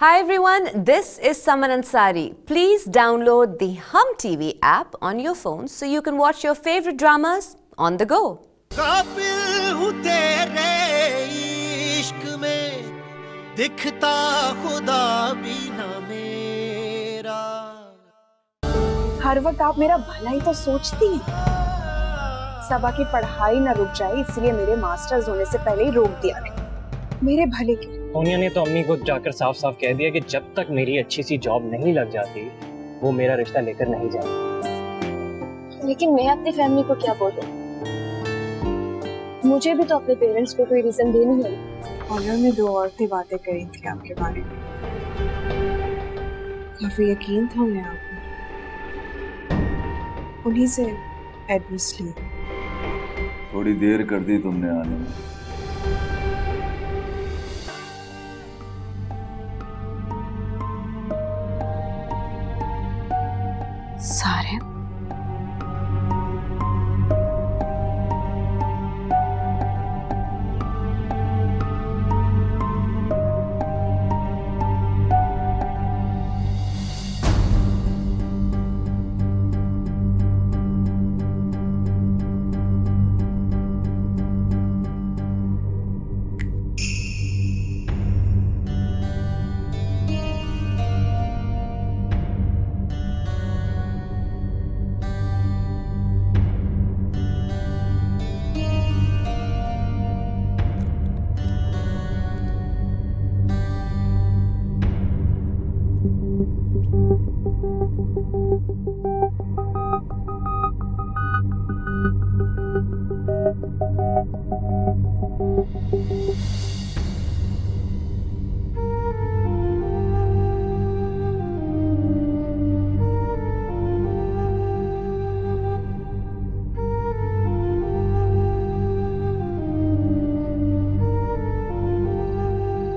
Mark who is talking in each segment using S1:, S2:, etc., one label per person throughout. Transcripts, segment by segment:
S1: Hi everyone, this is Saman Ansari. Please download the Hum TV app on your phone so you can watch your favorite dramas on the go.
S2: काबिल हूँ तेरे इश्क में दिखता खुदा भी ना मेरा।
S3: हर वक्त आप मेरा भला ही तो सोचती हैं। सबा की पढ़ाई ना रुक जाए इसलिए मेरे मास्टर्स होने से पहले ही रोक दिया गया मेरे भले के।
S4: सोनिया ने तो अम्मी को जाकर साफ साफ कह दिया कि जब तक मेरी अच्छी सी जॉब नहीं लग जाती वो मेरा रिश्ता लेकर नहीं जाएगी।
S3: लेकिन मैं अपनी फैमिली को क्या बोलूं? मुझे भी तो अपने पेरेंट्स को कोई रीजन देनी है।
S5: ऑनर ने दो औरतें बातें करी थी आपके बारे में, काफी यकीन था उन्हें आप पर। उन्हीं से एडवाइस ली।
S6: थोड़ी देर कर दी तुमने आने में।
S5: सारे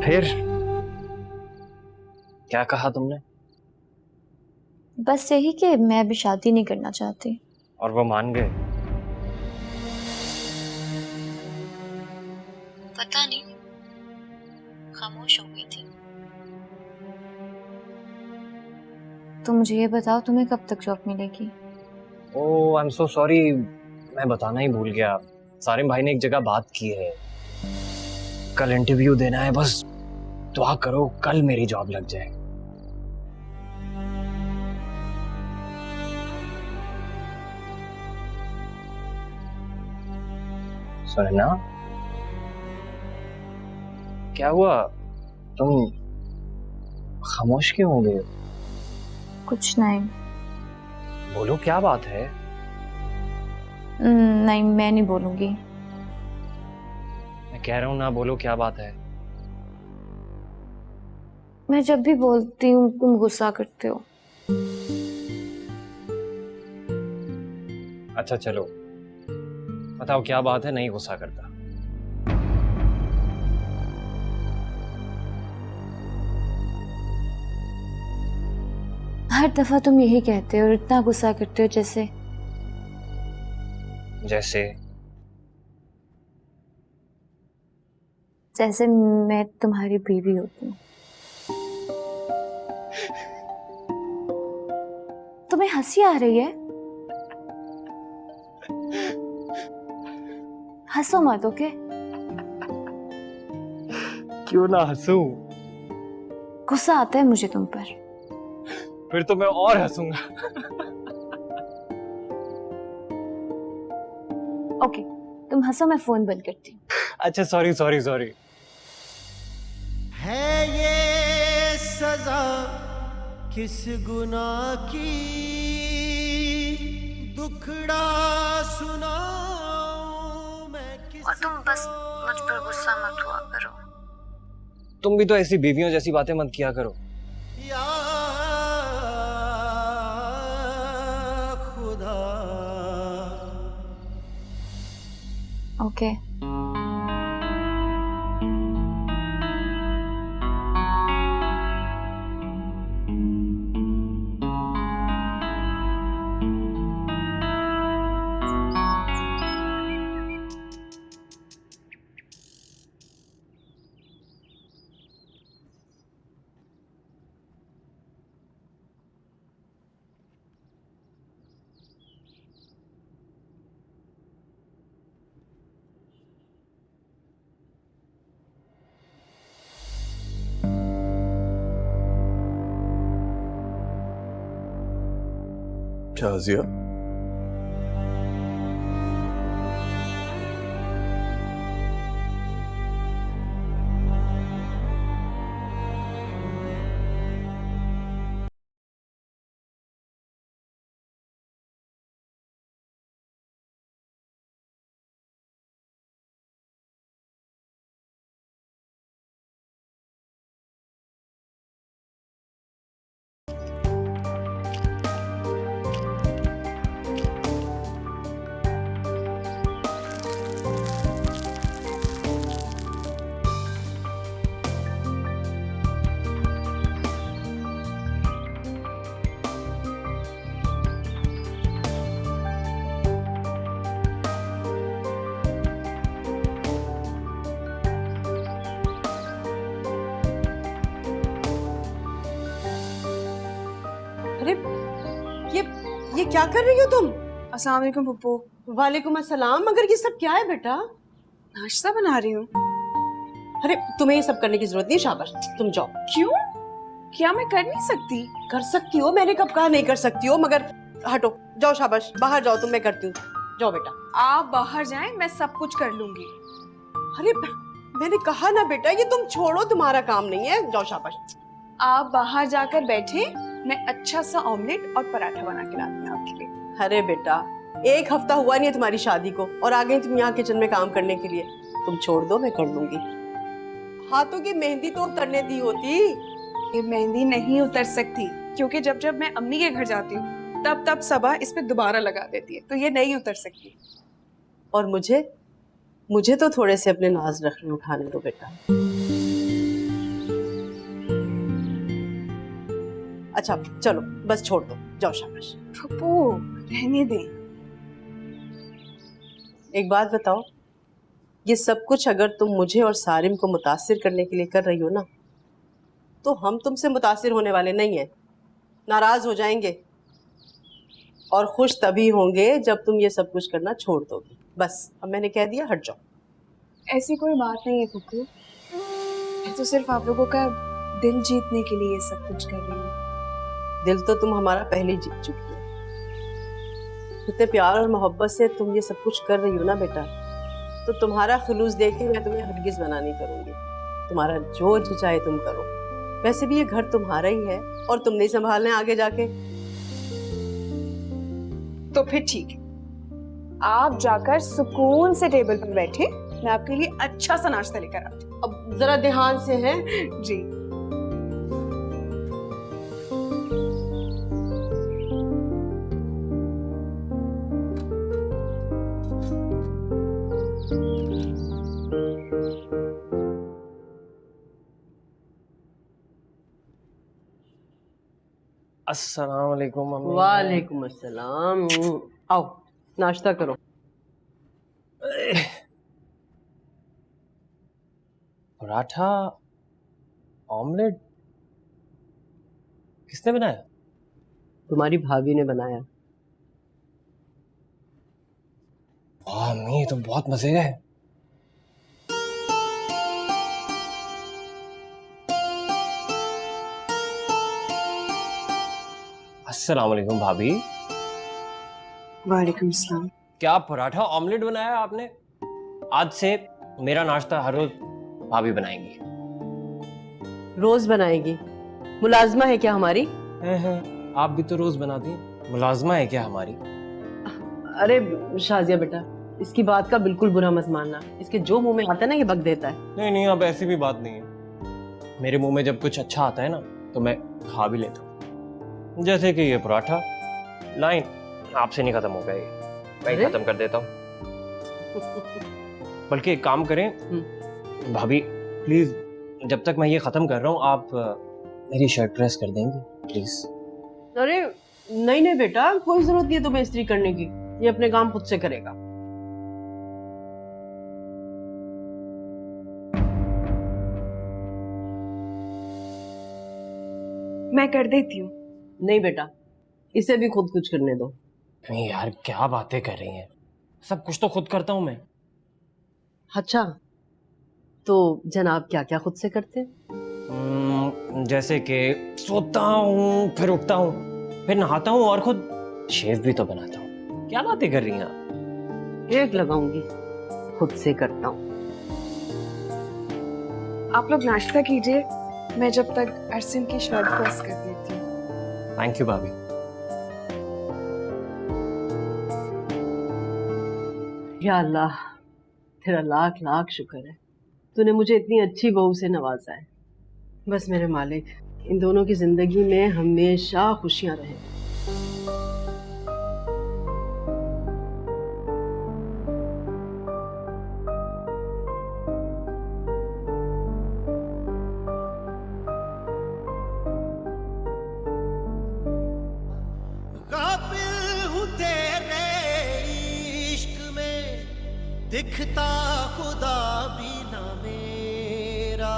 S4: फिर क्या कहा तुमने?
S7: बस यही कि मैं अभी शादी नहीं करना चाहती।
S4: और वो मान गए?
S7: पता नहीं, खामोश हो गई थी। तो मुझे ये बताओ तुम्हें कब तक जॉब मिलेगी?
S4: ओह आई एम सो सॉरी, मैं बताना ही भूल गया। सारिम भाई ने एक जगह बात की है, कल इंटरव्यू देना है। बस दुआ करो कल मेरी जॉब लग जाए। सुनना, क्या हुआ? तुम खामोश क्यों हो गए?
S7: कुछ नहीं।
S4: बोलो क्या बात है?
S7: नहीं, मैं नहीं बोलूंगी।
S4: मैं कह रहा हूं ना, बोलो क्या बात है?
S7: मैं जब भी बोलती हूँ तुम गुस्सा करते हो।
S4: अच्छा चलो बताओ क्या बात है, नहीं गुस्सा करता।
S7: हर दफा तुम यही कहते हो और इतना गुस्सा करते हो जैसे जैसे मैं तुम्हारी बीवी होती हूँ। तुम्हें हंसी आ रही है? हंसो मत, ओके?
S4: क्यों ना हंसूं?
S7: गुस्सा आता है मुझे तुम पर।
S4: फिर तो मैं और हंसूंगा।
S7: ओके, तुम हंसो, मैं फोन बंद करती हूँ।
S4: अच्छा सॉरी सॉरी सॉरी।
S2: है ये सजा किस गुनाह की, दुखड़ा सुनाऊं मैं किस।
S7: और तुम बस मुझ पर गुस्सा मत हुआ करो।
S4: तुम भी तो ऐसी बीवियों जैसी बातें मत किया करो।
S2: या खुदा।
S7: ओके।
S6: शाजिया,
S8: अरे ये ये क्या कर रही हो तुम?
S5: अस्सलाम वालेकुम पप्पू।
S8: वालेकुम अस्सलाम। मगर ये सब क्या है बेटा?
S5: नाश्ता बना रही हूँ।
S8: अरे तुम्हें ये सब करने की जरूरत नहीं, शाबाश, तुम जाओ।
S5: क्यों? क्या मैं कर नहीं सकती?
S8: कर सकती हो, मैंने कब कहा नहीं कर सकती हो, मगर हटो, जाओ, शाबाश, बाहर जाओ, तुम, मैं करती हूँ, जाओ बेटा।
S5: आप बाहर जाएं, मैं सब कुछ कर लूंगी।
S8: अरे मैंने कहा ना बेटा, ये तुम छोड़ो, तुम्हारा काम नहीं है, जाओ, शाबाश।
S5: आप बाहर जाकर बैठे, मैं अच्छा सा ऑमलेट और पराठा बना के लाती हूँ आपके लिए।
S8: अरे बेटा, 1 हफ्ता हुआ नहीं है तुम्हारी शादी को और आ गई तुम यहाँ किचन में काम करने के लिए। तुम छोड़ दो, मैं कर लूंगी। हाथों की मेहंदी तो उतरने दी होती।
S5: ये मेहंदी नहीं उतर सकती, क्योंकि जब जब मैं अम्मी के घर जाती हूँ तब तब सबा इस पे दोबारा लगा देती है, तो ये नहीं उतर सकती।
S8: और मुझे तो थोड़े से अपने नाज रखने उठाने दो बेटा। अच्छा चलो, बस छोड़ दो, जाओ, शाबाश।
S5: पप्पू रहने दें।
S8: एक बात बताओ, ये सब कुछ अगर तुम मुझे और सारिम को मुतासिर करने के लिए कर रही हो ना, तो हम तुमसे मुतासिर होने वाले नहीं हैं। नाराज हो जाएंगे और खुश तभी होंगे जब तुम ये सब कुछ करना छोड़ दोगी। बस अब मैंने कह दिया, हट जाओ।
S5: ऐसी कोई बात नहीं है पप्पू, मैं तो सिर्फ आप लोगों का दिल जीतने के लिए ये सब कुछ कर रही हूँ।
S8: दिल तो तुम हमारा पहले ही जीत चुकी हो। इतने प्यार और मोहब्बत से तुम ये सब कुछ कर रही हो ना बेटा, तो तुम्हारा खुलूस देख के मैं तुम्हें हरगिज मना नहीं करूंगी। तुम्हारा जो जी चाहे तुम करो। वैसे भी ये घर तुम्हारा ही है और तुम नहीं संभालना है आगे जाके।
S5: तो फिर ठीक है, आप जाकर सुकून से टेबल पर बैठे, मैं आपके लिए अच्छा सा नाश्ता लेकर आती हूँ।
S8: अब जरा ध्यान से है
S5: जी।
S4: अस्सलाम वालेकुम मम्मी।
S8: वालेकुम अस्सलाम। आओ नाश्ता करो।
S4: पराठा, ऑमलेट किसने बनाया?
S8: तुम्हारी भाभी ने बनाया।
S4: वाह मम्मी, ये तो बहुत मजे का है। अस्सलाम वालेकुम भाभी।
S5: वालेकुम सलाम।
S4: क्या पराठा ऑमलेट बनाया आपने? आज से मेरा नाश्ता हर रोज भाभी बनाएंगी।
S8: रोज बनाएगी? मुलाजमा है क्या हमारी?
S4: है, आप भी तो रोज बनाती हैं। मुलाजमा है क्या हमारी?
S8: अरे शाजिया बेटा, इसकी बात का बिल्कुल बुरा मत मानना। इसके जो मुंह में आता है ना, ये बक देता है।
S4: नहीं नहीं, अब ऐसी भी बात नहीं है। मेरे मुंह में जब कुछ अच्छा आता है ना, तो मैं खा भी लेता हूँ। जैसे कि ये पराठा, लाइन आपसे नहीं खत्म हो गया, ये मैं ही खत्म कर देता हूँ। बल्कि एक काम करें भाभी, प्लीज, जब तक मैं ये खत्म कर रहा हूँ, आप मेरी शर्ट प्रेस कर देंगे प्लीज?
S8: अरे नहीं नहीं बेटा, कोई जरूरत नहीं है तुम्हें इस्त्री करने की। ये अपने काम खुद से करेगा।
S5: मैं कर देती हूँ।
S8: नहीं बेटा, इसे भी खुद कुछ करने दो।
S4: नहीं यार, क्या बातें कर रही हैं? सब कुछ तो खुद करता हूँ मैं।
S8: अच्छा, तो जनाब क्या क्या खुद से करते हैं?
S4: जैसे कि सोता हूँ, फिर उठता हूँ, फिर नहाता हूँ और खुद शेव भी तो बनाता हूँ। क्या बातें कर रही हैं आप?
S8: एक लगाऊंगी, खुद से करता हूँ।
S5: आप लोग नाश्ता कीजिए, मैं जब तक अरसिन की शर्ट प्रेस कर देती हूँ।
S4: थैंक यू भाभी।
S8: या अल्लाह, तेरा लाख लाख शुक्र है, तूने मुझे इतनी अच्छी बहू से नवाजा है। बस मेरे मालिक, इन दोनों की जिंदगी में हमेशा खुशियां रहें।
S2: काबिल हूँ तेरे इश्क में, दिखता खुदा भी ना मेरा,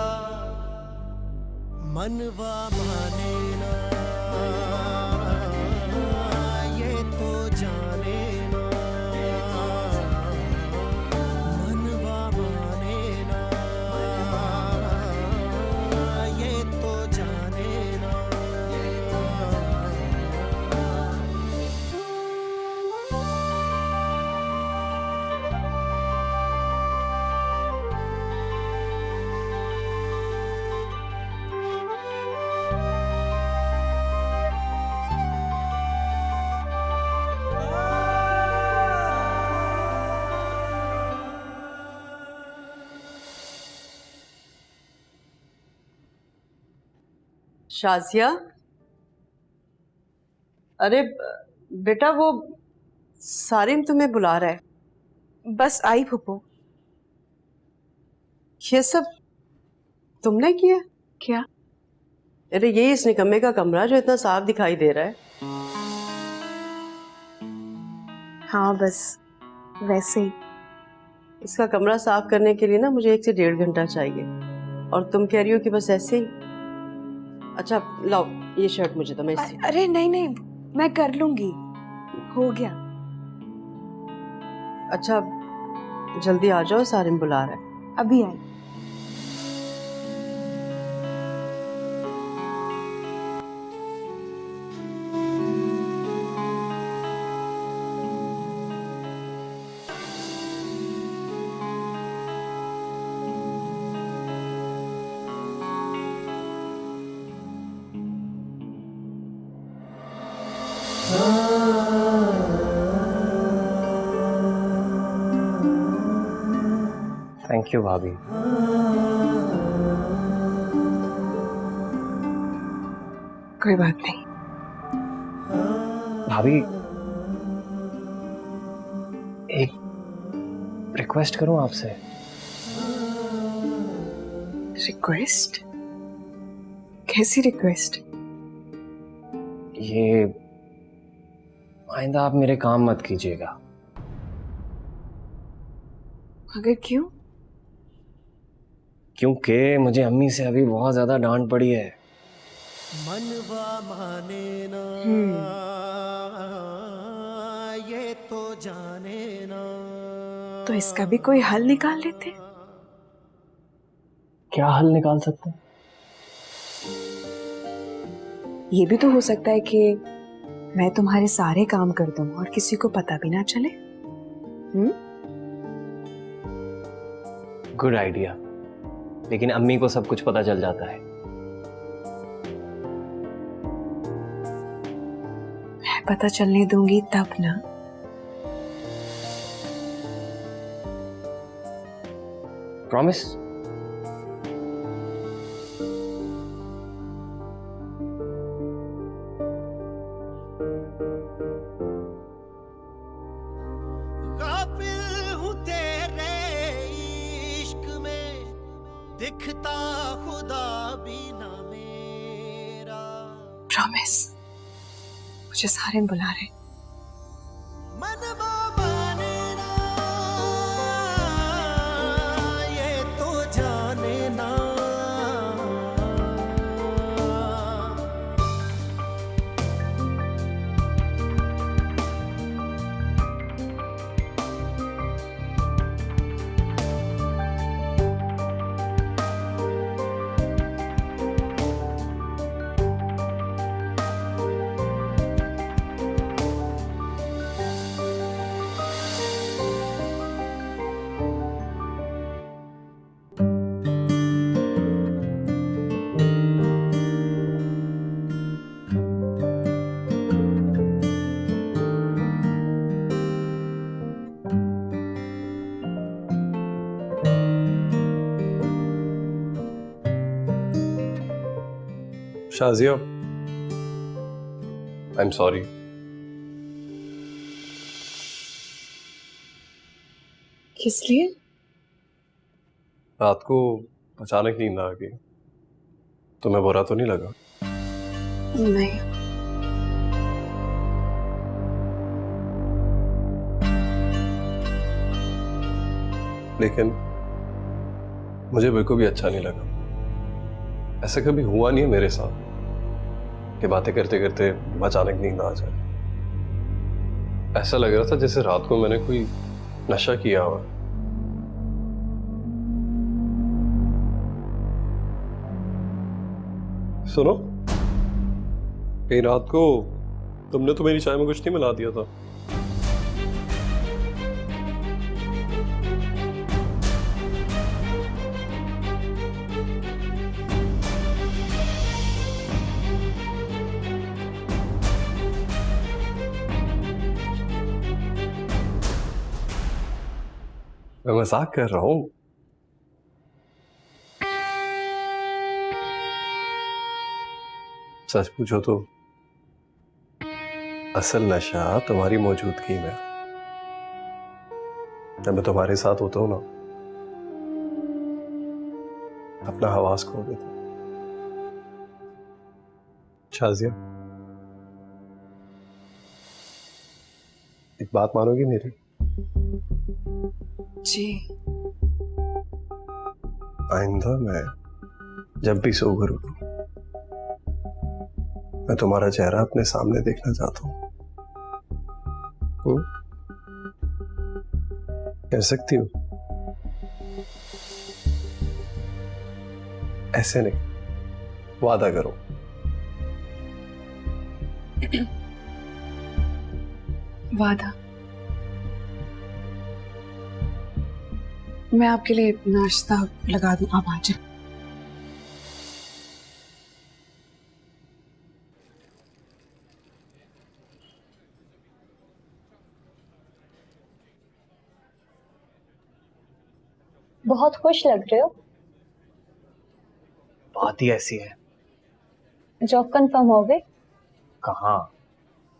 S2: मनवा माने ना ये तो जाने ना, मनवा माने ना ये तो जाने ना।
S8: शाजिया, अरे बेटा, वो सारिम तुम्हें बुला रहा है।
S5: बस आई फूफो।
S8: ये सब तुमने किया?
S5: क्या?
S8: अरे यही इस निकम्मे का कमरा जो इतना साफ दिखाई दे रहा है।
S3: हाँ, बस वैसे ही।
S8: इसका कमरा साफ करने के लिए ना मुझे 1 से 1.5 घंटा चाहिए, और तुम कह रही हो कि बस ऐसे ही। अच्छा लाओ, ये शर्ट मुझे दो, मैं इसी।
S5: अरे नहीं नहीं, मैं कर लूंगी, हो गया।
S8: अच्छा जल्दी आ जाओ, सारिम बुला रहा है।
S3: अभी आई।
S4: थैंक यू भाभी।
S5: कोई बात नहीं।
S4: भाभी, एक रिक्वेस्ट करूं आपसे?
S5: रिक्वेस्ट? कैसी रिक्वेस्ट?
S4: ये आइंदा आप मेरे काम मत कीजिएगा।
S5: मगर क्यों?
S4: क्योंकि मुझे अम्मी से अभी बहुत ज्यादा डांट पड़ी है।
S2: मनवा माने ना ये तो जाने ना।
S5: तो इसका भी कोई हल निकाल लेते।
S4: क्या हल निकाल सकते हैं?
S5: ये भी तो हो सकता है कि मैं तुम्हारे सारे काम कर दूं और किसी को पता भी ना चले।
S4: गुड आइडिया, लेकिन अम्मी को सब कुछ पता चल जाता है।
S5: मैं पता चलने दूंगी तब ना।
S4: प्रॉमिस?
S2: काबिल हूँ तेरे इश्क में, दिखता खुदा भी ना मेरा।
S5: प्रॉमिस। मुझे सारे बुला रहे।
S2: मनवा माने ना ये तो जाने ना।
S4: Shazia, I am sorry.
S5: किस लिए?
S4: रात को अचानक नींद आ गई। तुम्हें बुरा तो नहीं लगा?
S5: नहीं।
S4: लेकिन मुझे बिल्कुल भी अच्छा नहीं लगा। ऐसा कभी हुआ नहीं है मेरे साथ कि बातें करते करते अचानक नींद आ जाए। ऐसा लग रहा था जैसे रात को मैंने कोई नशा किया हुआ। सुनो, कहीं रात को तुमने तो मेरी चाय में कुछ नहीं मिला दिया था? मैं मजाक कर रहा हूं। सच पूछो तो असल नशा तुम्हारी मौजूदगी में। जब मैं तुम्हारे साथ होता हूं ना, अपना हवास खो देता हूं। शाजिया, एक बात मानोगी मेरी?
S5: जी।
S4: आइंदा मैं जब भी सोकर उठूं, मैं तुम्हारा चेहरा अपने सामने देखना चाहता हूं। कह सकती हो? ऐसे नहीं, वादा करो।
S5: वादा। मैं आपके लिए नाश्ता लगा दूं, आप आ जाए।
S7: बहुत खुश लग रहे हो।
S9: बात ही ऐसी है।
S7: जॉब कंफर्म हो गई?
S9: कहाँ,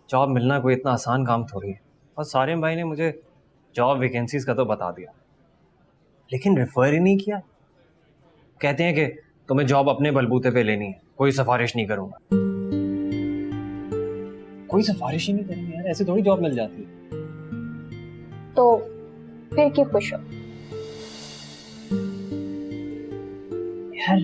S9: जॉब मिलना कोई इतना आसान काम थोड़ी है। और सारिम भाई ने मुझे जॉब वैकेंसीज का तो बता दिया, लेकिन रेफर ही नहीं किया। कहते हैं कि तुम्हें जॉब अपने बलबूते पे लेनी है, कोई सिफारिश नहीं करूंगा। कोई सिफारिश ही नहीं करेंगे यार, ऐसे थोड़ी जॉब मिल जाती है।
S7: तो फिर क्यों खुश हो?
S9: यार,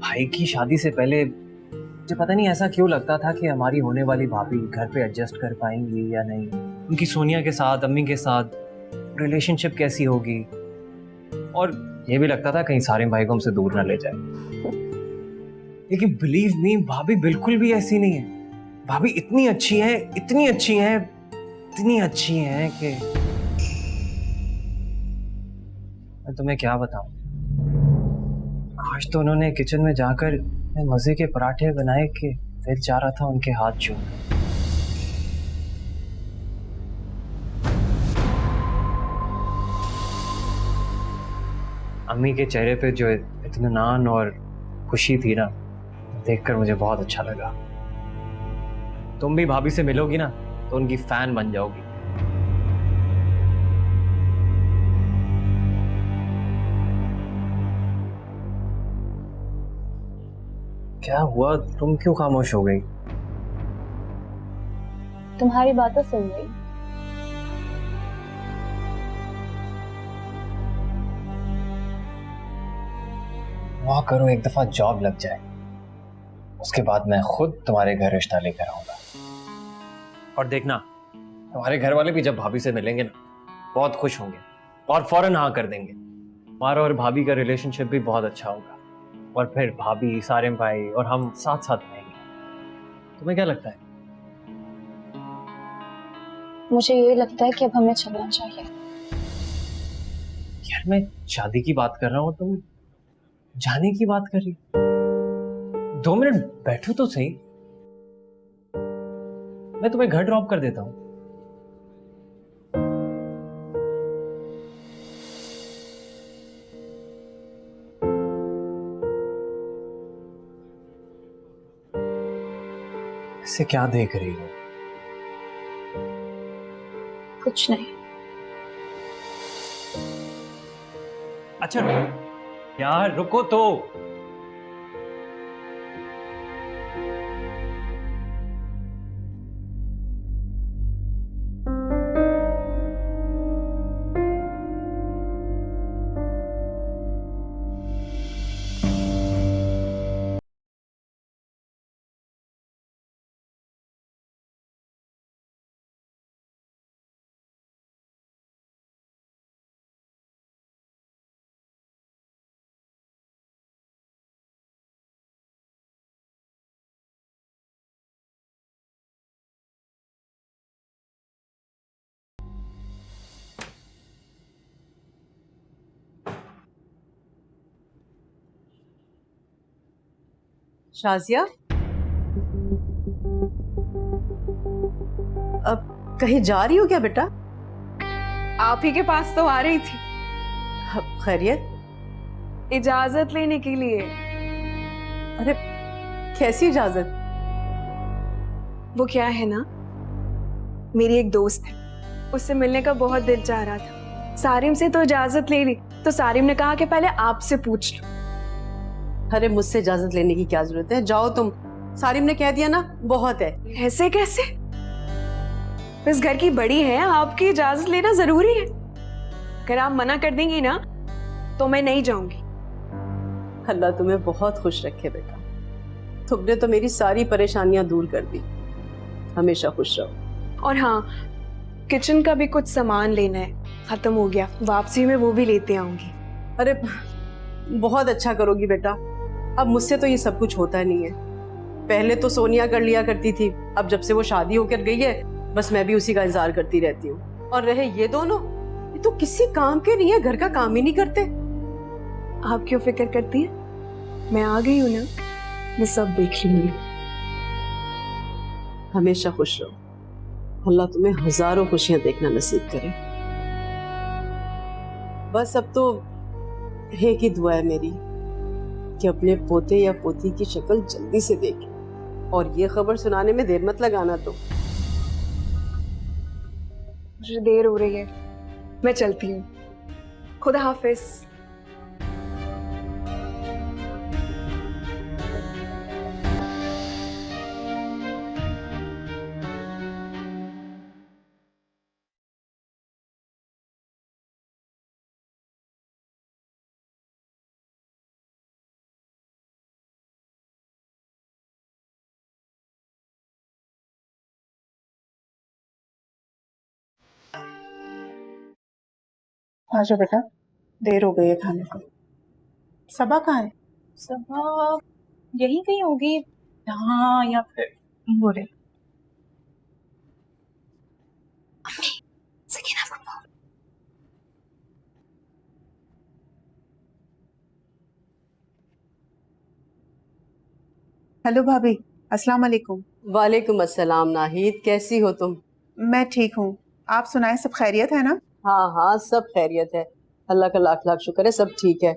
S9: भाई की शादी से पहले मुझे पता नहीं ऐसा क्यों लगता था कि हमारी होने वाली भाभी घर पे एडजस्ट कर पाएंगी या नहीं। उनकी सोनिया के साथ, अम्मी के साथ रिलेशनशिप कैसी होगी, और ये भी लगता था कहीं सारिम भाई को हमसे दूर ना ले जाए। लेकिन बिलीव मी, भाभी बिल्कुल भी ऐसी नहीं है। भाभी इतनी अच्छी है, इतनी अच्छी है, इतनी अच्छी है कि मैं तुम्हें क्या बताऊं। आज तो उन्होंने किचन में जाकर मजे के पराठे बनाए कि दिल चाह रहा था उनके हाथ चूम। अम्मी के चेहरे पे जो इत्मीनान और खुशी थी ना, देखकर मुझे बहुत अच्छा लगा। तुम भी भाभी से मिलोगी ना तो उनकी फैन बन जाओगी। क्या हुआ, तुम क्यों खामोश हो गई?
S7: तुम्हारी बातें सुन रही।
S9: दुआ करो एक दफा जॉब लग जाए, उसके बाद मैं खुद तुम्हारे घर रिश्ता लेकर आऊंगा। और देखना, तुम्हारे घर वाले भी जब भाभी से मिलेंगे ना, बहुत खुश होंगे और फौरन हाँ कर देंगे। हमारा और भाभी का रिलेशनशिप भी बहुत अच्छा होगा, और फिर भाभी, सारिम भाई और हम साथ साथ रहेंगे। तुम्हें क्या लगता है?
S7: मुझे ये लगता है कि अब हमें चलना चाहिए।
S9: यार, मैं शादी की बात कर रहा हूँ, तुम जाने की बात कर रही। 2 मिनट बैठो तो सही, मैं तुम्हें घर ड्रॉप कर देता हूँ। इसे क्या देख रही हो?
S3: कुछ नहीं।
S4: अच्छा यार रुको तो।
S8: शाजिया, अब कहीं जा रही हो क्या बेटा?
S5: आप ही के पास तो आ रही थी
S8: खैरियत?
S5: इजाजत लेने के लिए।
S8: अरे कैसी इजाजत?
S5: वो क्या है ना, मेरी एक दोस्त है, उससे मिलने का बहुत दिल चाह रहा था। सारिम से तो इजाजत ले ली, तो सारिम ने कहा कि पहले आपसे पूछ लो।
S8: अरे मुझसे इजाजत लेने की क्या जरूरत है, जाओ तुम। सारिम ने कह दिया ना, बहुत है।
S5: ऐसे कैसे? इस घर की बड़ी है, आपकी इजाजत लेना जरूरी है। अगर आप मना कर देंगी ना तो मैं नहीं जाऊंगी।
S8: अल्लाह तुम्हें बहुत खुश रखे बेटा, तुमने तो मेरी सारी परेशानियां दूर कर दी। हमेशा खुश रहो।
S5: और हाँ, किचन का भी कुछ सामान लेना है, खत्म हो गया, वापसी में वो भी लेते आऊंगी।
S8: अरे बहुत अच्छा करोगी बेटा, अब मुझसे तो ये सब कुछ होता नहीं है। पहले तो सोनिया कर लिया करती थी, अब जब से वो शादी होकर गई है बस मैं भी उसी का इंतजार करती रहती हूँ। और रहे ये दोनों, ये तो किसी काम के नहीं है, घर का काम ही नहीं करते।
S5: आप क्यों फिक्र करती हैं? मैं आ गई हूँ ना, मैं सब देख लूंगी।
S8: हमेशा खुश रहो, अल्लाह तुम्हें हजारों खुशियां देखना नसीब करे। बस अब तो एक ही दुआ है मेरी कि अपने पोते या पोती की शक्ल जल्दी से देखे, और ये खबर सुनाने में देर मत लगाना। तो
S5: मुझे देर हो रही है, मैं चलती हूँ। खुदा हाफिज।
S3: आ जाओ बेटा, देर हो गई है खाने को। सबा कहाँ है? सबा यहीं कहीं होगी, यहाँ या फिर हो रहे।
S10: हेलो भाभी, अस्सलाम वालेकुम।
S8: वालेकुम अस्सलाम नाहिद, कैसी हो तुम?
S10: मैं ठीक हूँ, आप सुनाएं, सब खैरियत है ना?
S8: हाँ हाँ, सब खैरियत है, अल्लाह का लाख लाख शुक्र है, सब ठीक है।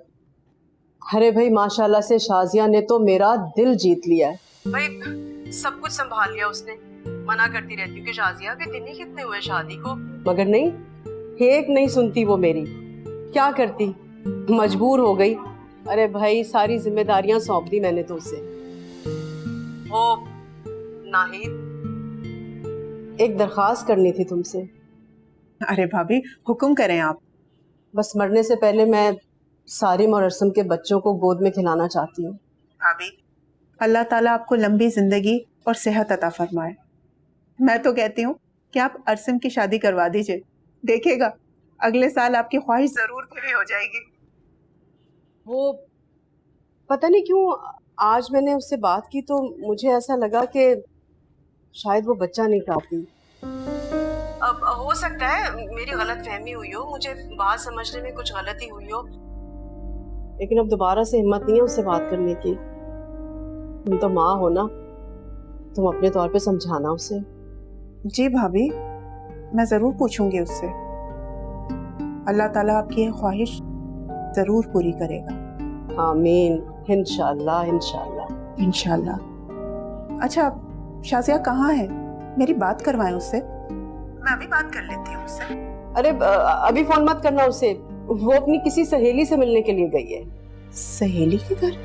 S8: अरे भाई माशाल्लाह से शाजिया ने तो मेरा दिल जीत लिया है। भाई सब कुछ संभाल लिया उसने। मना करती रहती हूँ कि शाजिया अभी दिन ही कितने हुए शादी को, मगर नहीं, एक नहीं सुनती वो मेरी। क्या करती, मजबूर हो गई। अरे भाई सारी जिम्मेदारियां सौंप दी मैंने तो उसे। वो नाहिद, एक दरख्वास्त करनी थी तुमसे।
S10: अरे भाभी, हुक्म करें आप।
S8: बस मरने से पहले मैं सारिम और अरसम के बच्चों को गोद में खिलाना चाहती हूँ।
S10: भाभी, अल्लाह ताला आपको लंबी जिंदगी और सेहत अता फरमाए। मैं तो कहती हूँ कि आप अरसम की शादी करवा दीजिए, देखिएगा अगले साल आपकी ख्वाहिश जरूर पूरी हो जाएगी।
S8: वो पता नहीं क्यों आज मैंने उससे बात की तो मुझे ऐसा लगा कि शायद वो बच्चा नहीं चाहती। अब हो सकता है मेरी गलत फहमी हुई हो, मुझे बात समझने में कुछ गलती हुई हो, लेकिन अब दोबारा से हिम्मत नहीं है उससे बात करने की। तुम तो माँ हो ना, तुम अपने तौर पे समझाना उसे।
S10: जी भाभी, मैं जरूर पूछूंगी उससे। अल्लाह ताला आपकी ये ख्वाहिश जरूर पूरी करेगा।
S8: आमीन, इंशाल्लाह इंशाल्लाह
S10: इंशाल्लाह। अच्छा, शाजिया कहाँ है? मेरी बात करवाएं उससे। मैं अभी बात कर लेती हूँ उससे।
S8: अरे अभी फोन मत करना उसे, वो अपनी किसी सहेली से मिलने के लिए गई है।
S10: सहेली के घर?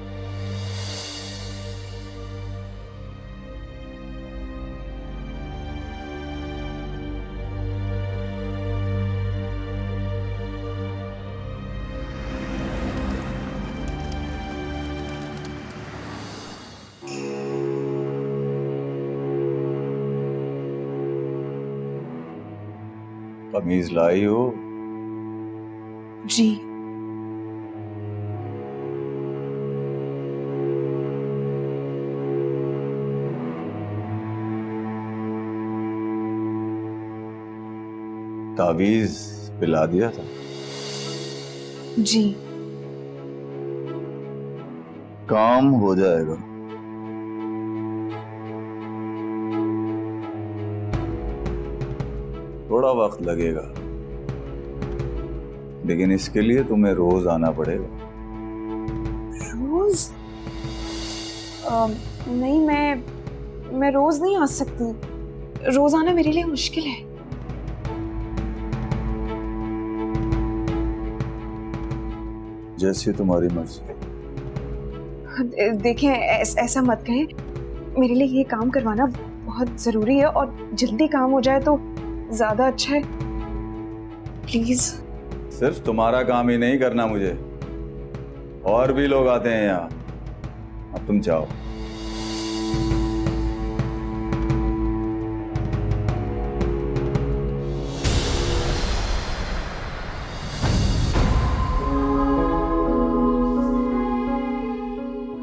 S6: कमीज लाई हो?
S3: जी।
S6: तावीज पिला दिया था?
S3: जी।
S6: काम हो जाएगा। थोड़ा वक्त लगेगा, लेकिन इसके लिए तुम्हें रोज आना पड़ेगा।
S3: रोज? नहीं, मैं रोज नहीं आ सकती। रोज आना मेरे लिए मुश्किल है।
S6: जैसी तुम्हारी मर्जी।
S3: देखें, ऐसा मत कहें। मेरे लिए ये काम करवाना बहुत जरूरी है और जल्दी काम हो जाए तो ज्यादा अच्छा है। प्लीज।
S6: सिर्फ तुम्हारा काम ही नहीं करना मुझे, और भी लोग आते हैं यहाँ। अब तुम जाओ।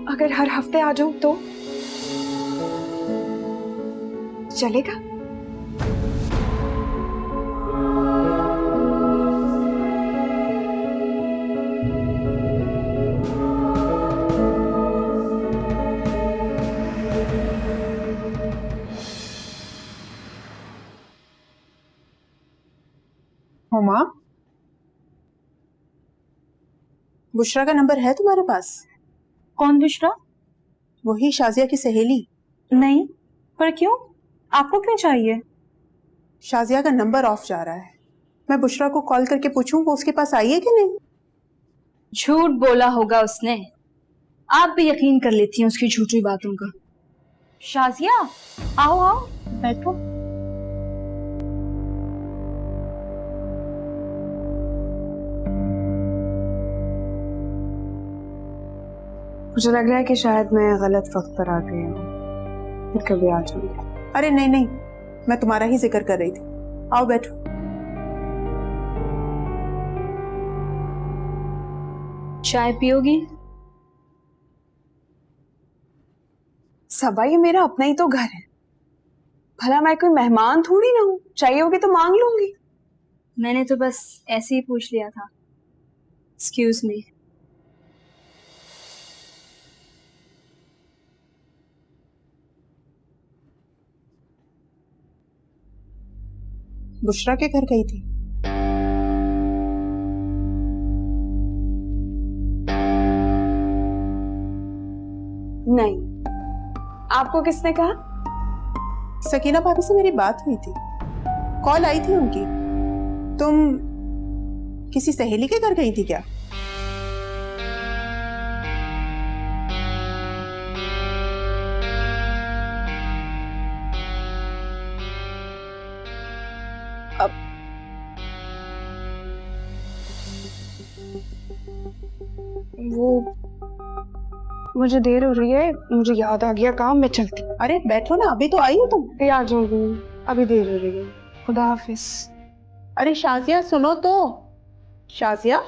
S3: अगर हर हफ्ते आ जाऊं तो चलेगा?
S10: हुमा, बुशरा का नंबर है तुम्हारे पास?
S11: कौन बुशरा?
S10: वही शाजिया की सहेली।
S11: नहीं, पर क्यों? आपको क्यों चाहिए?
S10: शाजिया का नंबर ऑफ जा रहा है। मैं बुशरा को कॉल करके पूछूं वो उसके पास आई है कि नहीं?
S11: झूठ बोला होगा उसने। आप भी यकीन कर लेती हैं उसकी झूठी बातों का। शाजिया, आओ आओ, बैठो।
S3: मुझे लग रहा है कि शायद मैं गलत वक्त पर आ गई हूँ। फिर कभी आ जाऊंगी।
S10: अरे नहीं नहीं, मैं तुम्हारा ही जिक्र कर रही थी। आओ बैठो।
S11: चाय पियोगी?
S3: सबा, ये मेरा अपना ही तो घर है। भला मैं कोई मेहमान थोड़ी ना हूँ। चाहिए होगी तो मांग लूंगी।
S11: मैंने तो बस ऐसे ही पूछ लिया था। Excuse me.
S10: बुशरा के घर गई थी?
S3: नहीं। आपको किसने कहा?
S10: सकीना भाभी से मेरी बात हुई थी, कॉल आई थी उनकी। तुम किसी सहेली के घर गई थी क्या?
S3: वो मुझे देर हो रही है, मुझे याद आ गया काम, मैं चलती।
S10: अरे बैठो ना, अभी तो आई हो तुम।
S3: आ जाऊंगी, अभी देर हो रही है। खुदा हाफिज।
S10: अरे शाजिया सुनो तो। शाजिया,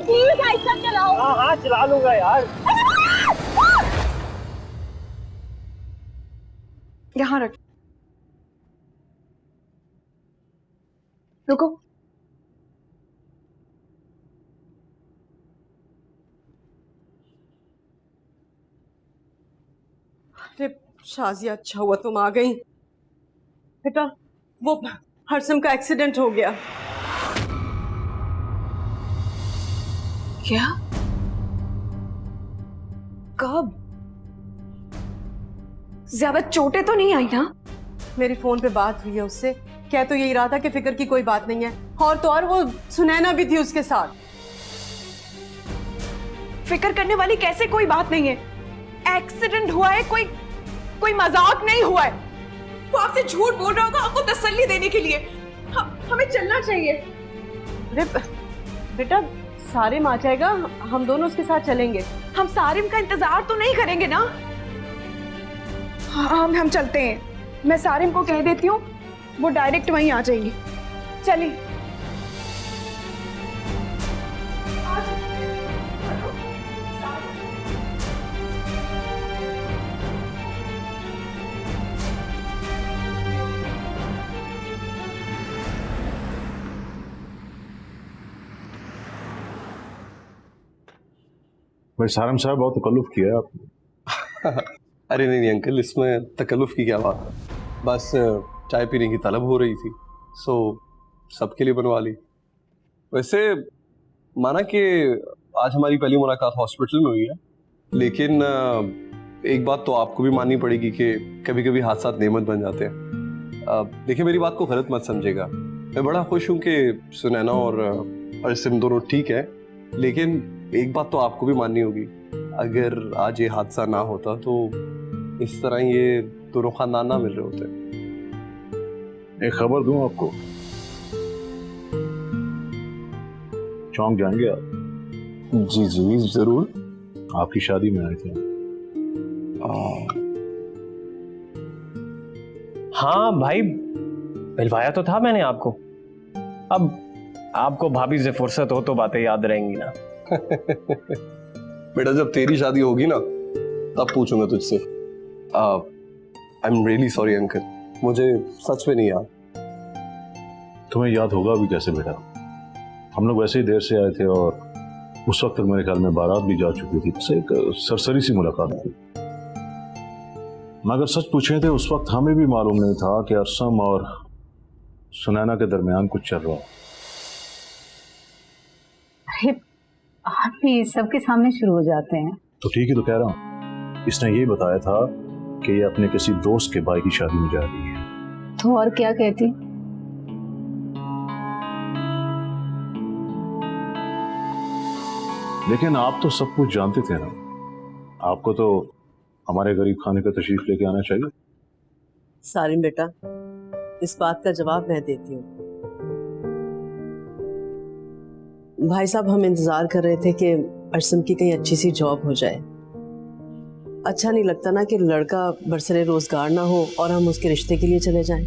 S11: प्लीज ऐसा चलाओ।
S4: हाँ हाँ चला लूंगा यार।
S5: यहाँ रख। रुको।
S8: अरे शाजिया, अच्छा हुआ तुम आ गई। बेटा, वो हरसम का एक्सीडेंट हो गया।
S5: क्या? कब? ज्यादा चोटें तो नहीं आई ना?
S8: मेरी फोन पे बात हुई है उससे, कह तो यही रहा था कि फिक्र की कोई बात नहीं है, और तो और वो सुनैना भी थी उसके साथ।
S5: फिक्र करने वाली कैसे कोई बात नहीं है। एक्सीडेंट हुआ है, कोई मजाक नहीं हुआ है। वो आपसे झूठ बोल रहा होगा आपको तसल्ली देने के लिए। हमें चलना चाहिए।
S8: अरे बेटा, सारिम आ जाएगा, हम दोनों उसके साथ चलेंगे।
S5: हम सारिम का इंतजार तो नहीं करेंगे ना? हाँ, हम चलते हैं। मैं सारिम को कह देती हूँ, वो डायरेक्ट वहीं आ जाएंगी। चलिए।
S12: भाई सारम साहब, बहुत तकल्लुफ किया है आपने।
S13: अरे नहीं अंकल, इसमें तकल्लुफ की क्या बात है, बस चाय पीने की तलब हो रही थी, सो सबके लिए बनवा ली। वैसे माना कि आज हमारी पहली मुलाकात हॉस्पिटल में हुई है, लेकिन एक बात तो आपको भी माननी पड़ेगी कि कभी कभी हादसा नेमत बन जाते हैं। देखिए, मेरी बात को गलत मत समझेगा, मैं बड़ा खुश हूँ कि सुनैना और अरसिम दोनों ठीक है, लेकिन एक बात तो आपको भी माननी होगी, अगर आज ये हादसा ना होता तो इस तरह ये दोनों खानदान ना मिल रहे होते।
S12: एक खबर दूं आपको, चौंक जाएंगे आप।
S13: जी जी जरूर।
S12: आपकी शादी में आए थे।
S4: हाँ भाई, मिलवाया तो था मैंने आपको। अब आपको भाभी से फुर्सत हो तो बातें याद रहेंगी ना।
S13: बेटा, जब तेरी शादी होगी ना तब पूछूंगा तुझसे। I am really sorry uncle, मुझे सच में नहीं याद।
S12: तुम्हें याद होगा अभी कैसे बेटा, हम लोग वैसे ही देर से आए थे और उस वक्त तक मेरे ख्याल में बारात भी जा चुकी थी, बस एक सरसरी सी मुलाकात थी। मगर सच पूछे थे उस वक्त हमें भी मालूम नहीं था कि अरसम और सुनैना के दरमियान कुछ चल रहा है।
S11: आप भी सबके सामने शुरू हो जाते हैं।
S12: तो ठीक ही तो कह रहा हूँ, इसने यही बताया था कि ये अपने किसी दोस्त के भाई की शादी में जा रही है।
S11: तो और क्या कहती?
S12: लेकिन आप तो सब कुछ जानते थे ना, आपको तो हमारे गरीब खाने का तशरीफ लेके आना चाहिए।
S8: सारिम बेटा, इस बात का जवाब मैं देती हूँ। भाई साहब, हम इंतजार कर रहे थे कि अरसम की कहीं अच्छी सी जॉब हो जाए। अच्छा नहीं लगता ना कि लड़का बरसरे रोजगार ना हो और हम उसके रिश्ते के लिए चले जाएं।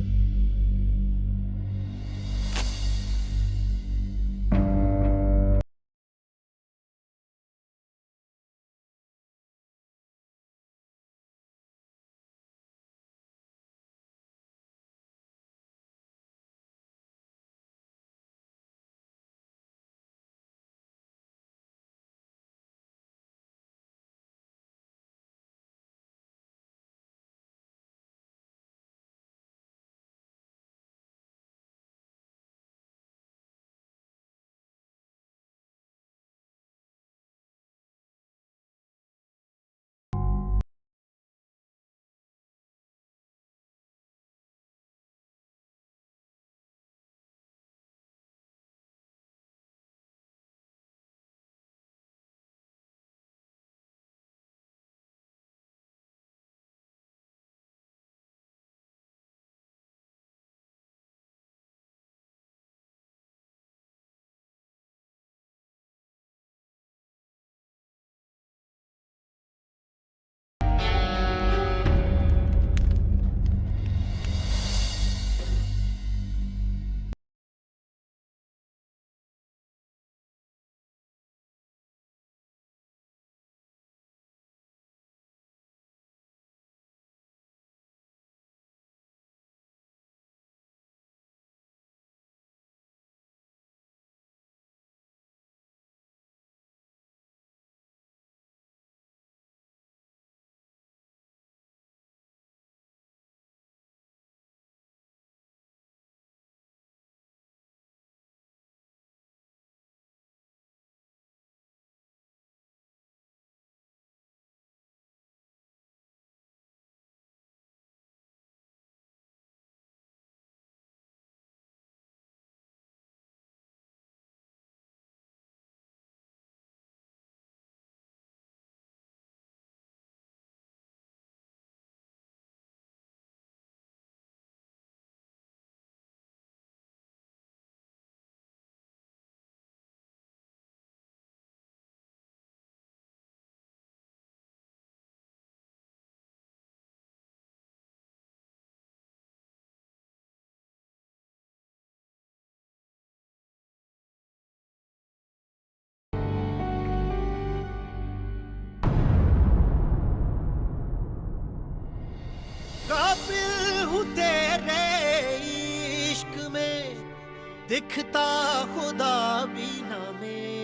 S2: काबिल हूँ तेरे इश्क में, दिखता खुदा भी ना मेरा।